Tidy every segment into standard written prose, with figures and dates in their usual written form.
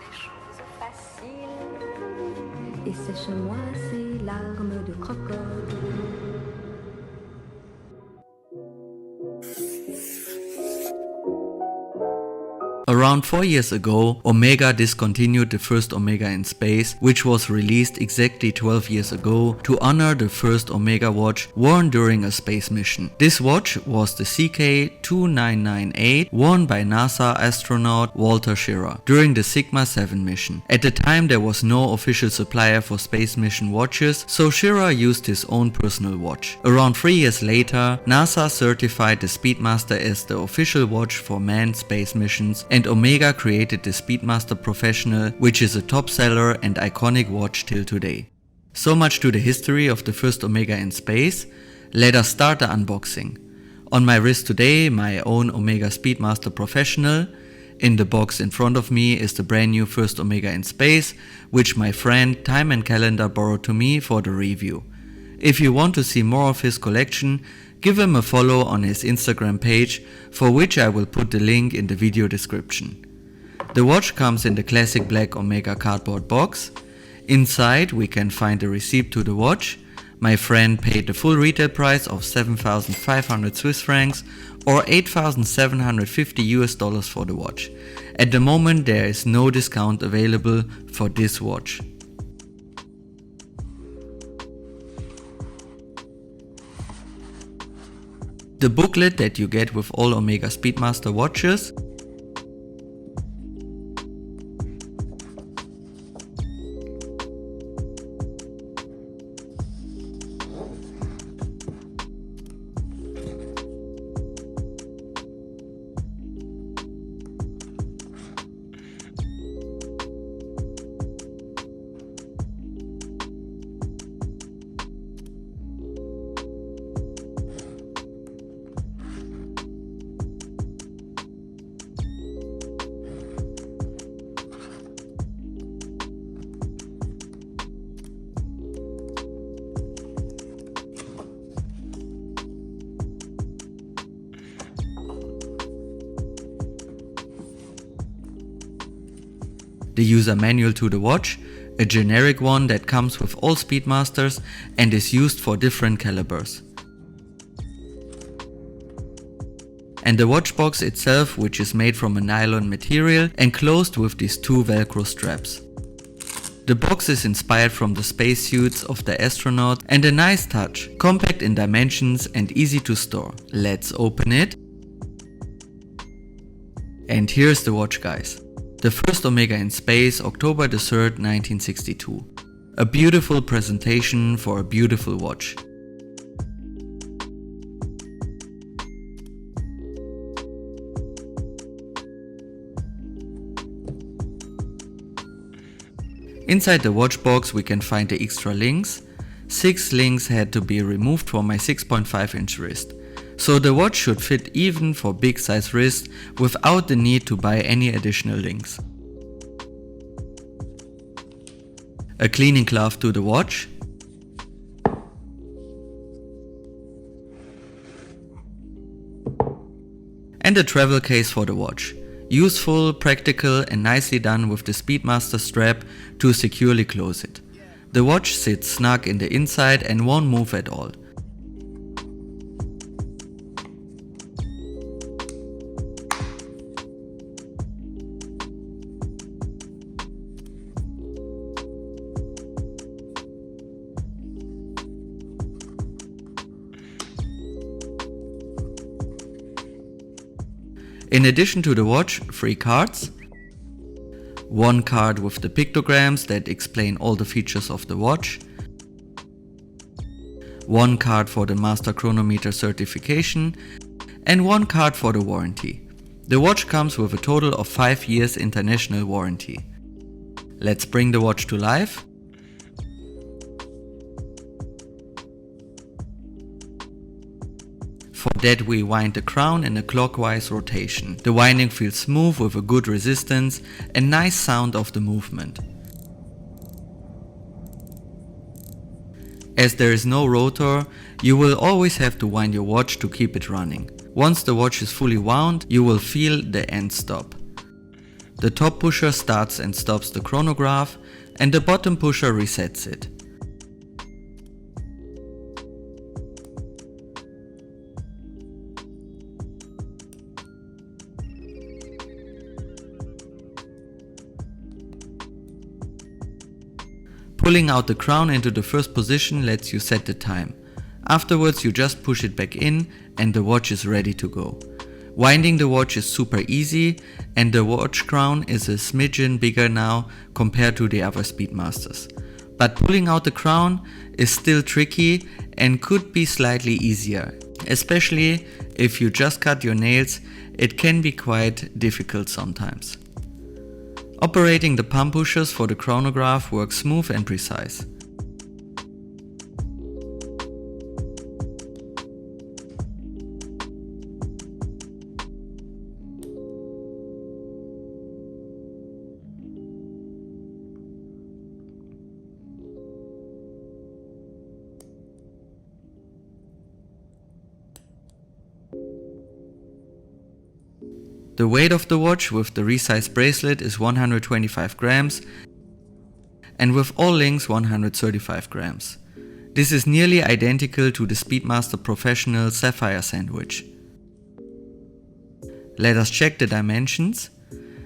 les choses faciles. Et sèche-moi ces larmes de crocodile. Around 4 years ago, Omega discontinued the first Omega in space, which was released exactly 12 years ago to honor the first Omega watch worn during a space mission. This watch was the CK-2998 worn by NASA astronaut Walter Schirra during the Sigma 7 mission. At the time there was no official supplier for space mission watches, so Schirra used his own personal watch. Around 3 years later, NASA certified the Speedmaster as the official watch for manned space missions, and Omega created the Speedmaster Professional, which is a top seller and iconic watch till today. So much to the history of the first Omega in space. Let us start the unboxing. On my wrist today, my own Omega Speedmaster Professional. In the box in front of me is the brand new first Omega in space, which my friend Time and Calendar borrowed to me for the review. If you want to see more of his collection, give him a follow on his Instagram page, for which I will put the link in the video description. The watch comes in the classic black Omega cardboard box. Inside we can find a receipt to the watch. My friend paid the full retail price of 7,500 Swiss francs or 8,750 US dollars for the watch. At the moment there is no discount available for this watch. The booklet that you get with all Omega Speedmaster watches. The user manual to the watch, a generic one that comes with all Speedmasters and is used for different calibers. And the watch box itself, which is made from a nylon material and closed with these two velcro straps. The box is inspired from the spacesuits of the astronauts and a nice touch, compact in dimensions and easy to store. Let's open it. And here's the watch, guys. The first Omega in space, October the 3rd, 1962. A beautiful presentation for a beautiful watch. Inside the watch box we can find the extra links. 6 links had to be removed for my 6.5-inch wrist. So the watch should fit even for big size wrists without the need to buy any additional links. A cleaning cloth to the watch. And a travel case for the watch. Useful, practical and nicely done with the Speedmaster strap to securely close it. The watch sits snug in the inside and won't move at all. In addition to the watch, 3 cards. One card with the pictograms that explain all the features of the watch. One card for the master chronometer certification. And one card for the warranty. The watch comes with a total of 5 years international warranty. Let's bring the watch to life. For that we wind the crown in a clockwise rotation. The winding feels smooth with a good resistance and nice sound of the movement. As there is no rotor, you will always have to wind your watch to keep it running. Once the watch is fully wound, you will feel the end stop. The top pusher starts and stops the chronograph, and the bottom pusher resets it. Pulling out the crown into the first position lets you set the time. Afterwards you just push it back in and the watch is ready to go. Winding the watch is super easy, and the watch crown is a smidgen bigger now compared to the other Speedmasters. But pulling out the crown is still tricky and could be slightly easier. Especially if you just cut your nails, it can be quite difficult sometimes. Operating the pump pushers for the chronograph works smooth and precise. The weight of the watch with the resized bracelet is 125 grams and with all links 135 grams. This is nearly identical to the Speedmaster Professional Sapphire sandwich. Let us check the dimensions.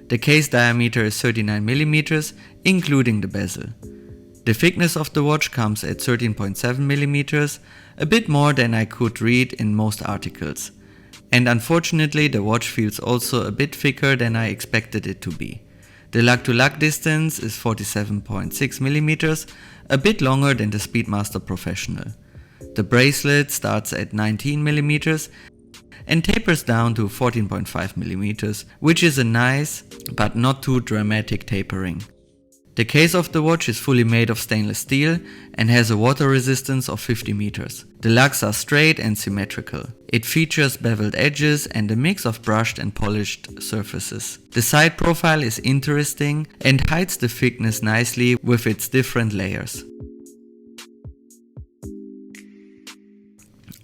The case diameter is 39 mm, including the bezel. The thickness of the watch comes at 13.7 mm, a bit more than I could read in most articles. And unfortunately the watch feels also a bit thicker than I expected it to be. The lug-to-lug distance is 47.6 mm, a bit longer than the Speedmaster Professional. The bracelet starts at 19 mm and tapers down to 14.5 mm, which is a nice but not too dramatic tapering. The case of the watch is fully made of stainless steel and has a water resistance of 50 meters. The lugs are straight and symmetrical. It features beveled edges and a mix of brushed and polished surfaces. The side profile is interesting and hides the thickness nicely with its different layers.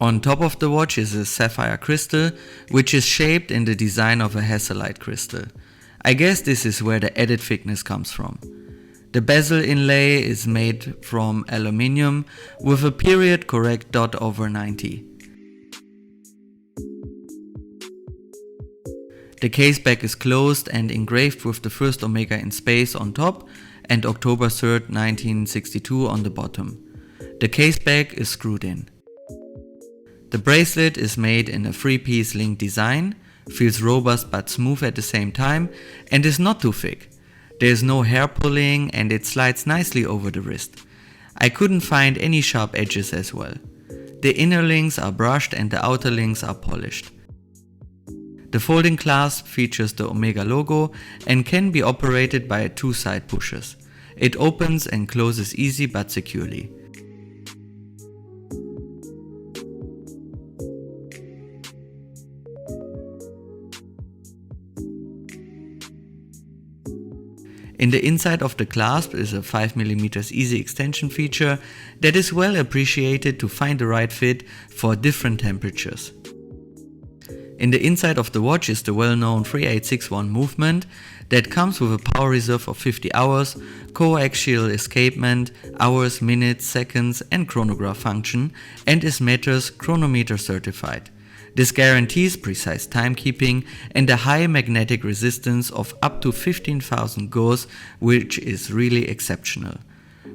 On top of the watch is a sapphire crystal, which is shaped in the design of a Hasselite crystal. I guess this is where the added thickness comes from. The bezel inlay is made from aluminium with a period correct dot over 90. The case back is closed and engraved with the first Omega in space on top and October 3rd, 1962 on the bottom. The case back is screwed in. The bracelet is made in a 3-piece link design, feels robust but smooth at the same time, and is not too thick. There is no hair pulling and it slides nicely over the wrist. I couldn't find any sharp edges as well. The inner links are brushed and the outer links are polished. The folding clasp features the Omega logo and can be operated by 2 side pushers. It opens and closes easy but securely. In the inside of the clasp is a 5mm easy extension feature that is well appreciated to find the right fit for different temperatures. In the inside of the watch is the well-known 3861 movement that comes with a power reserve of 50 hours, coaxial escapement, hours, minutes, seconds and chronograph function, and is Metter's chronometer certified. This guarantees precise timekeeping and a high magnetic resistance of up to 15,000 Gauss, which is really exceptional.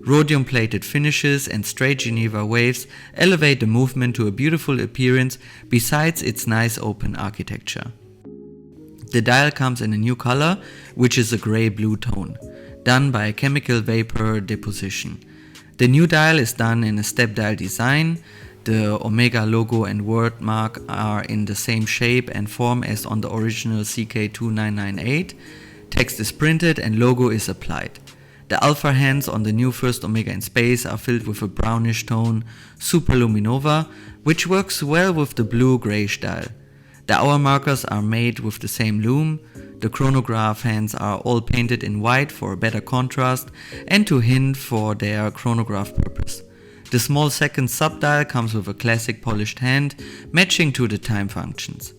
Rhodium plated finishes and straight Geneva waves elevate the movement to a beautiful appearance besides its nice open architecture. The dial comes in a new color, which is a grey-blue tone, done by chemical vapor deposition. The new dial is done in a step dial design. The Omega logo and word mark are in the same shape and form as on the original CK2998. Text is printed and logo is applied. The alpha hands on the new first Omega in space are filled with a brownish tone, superluminova, which works well with the blue-grayish dial. The hour markers are made with the same loom. The chronograph hands are all painted in white for a better contrast and to hint for their chronograph purpose. The small second subdial comes with a classic polished hand, matching to the time functions.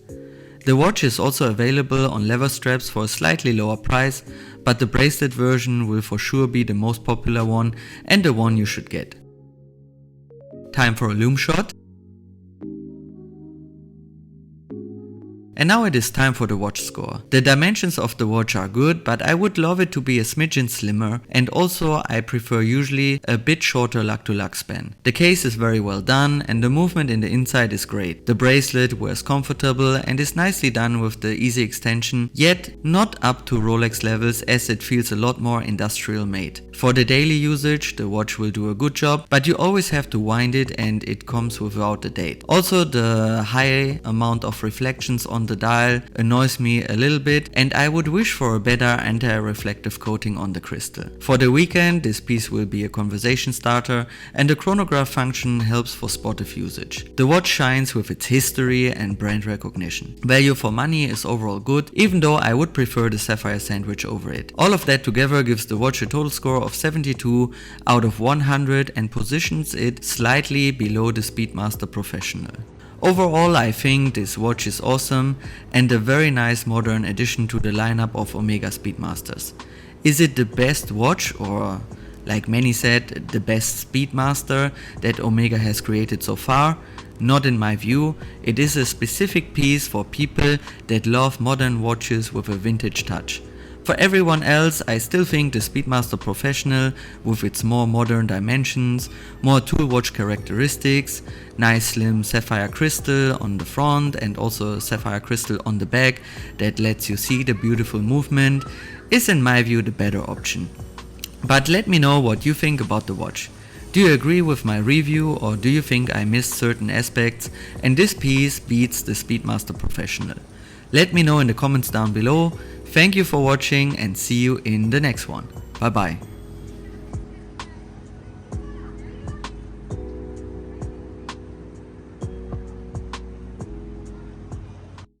The watch is also available on leather straps for a slightly lower price, but the bracelet version will for sure be the most popular one and the one you should get. Time for a loom shot. And now it is time for the watch score. The dimensions of the watch are good, but I would love it to be a smidgen slimmer, and also I prefer usually a bit shorter lug to lug span. The case is very well done and the movement in the inside is great. The bracelet wears comfortable and is nicely done with the easy extension, yet not up to Rolex levels as it feels a lot more industrial made. For the daily usage the watch will do a good job, but you always have to wind it and it comes without the date. Also the high amount of reflections on the dial annoys me a little bit, and I would wish for a better anti-reflective coating on the crystal. For the weekend this piece will be a conversation starter, and the chronograph function helps for sportive usage. The watch shines with its history and brand recognition. Value for money is overall good, even though I would prefer the sapphire sandwich over it. All of that together gives the watch a total score of 72 out of 100 and positions it slightly below the Speedmaster Professional. Overall I think this watch is awesome and a very nice modern addition to the lineup of Omega Speedmasters. Is it the best watch, or like many said, the best Speedmaster that Omega has created so far? Not in my view. It is a specific piece for people that love modern watches with a vintage touch. For everyone else, I still think the Speedmaster Professional, with its more modern dimensions, more tool watch characteristics, nice slim sapphire crystal on the front and also sapphire crystal on the back that lets you see the beautiful movement, is in my view the better option. But let me know what you think about the watch. Do you agree with my review, or do you think I missed certain aspects and this piece beats the Speedmaster Professional? Let me know in the comments down below. Thank you for watching and see you in the next one. Bye bye.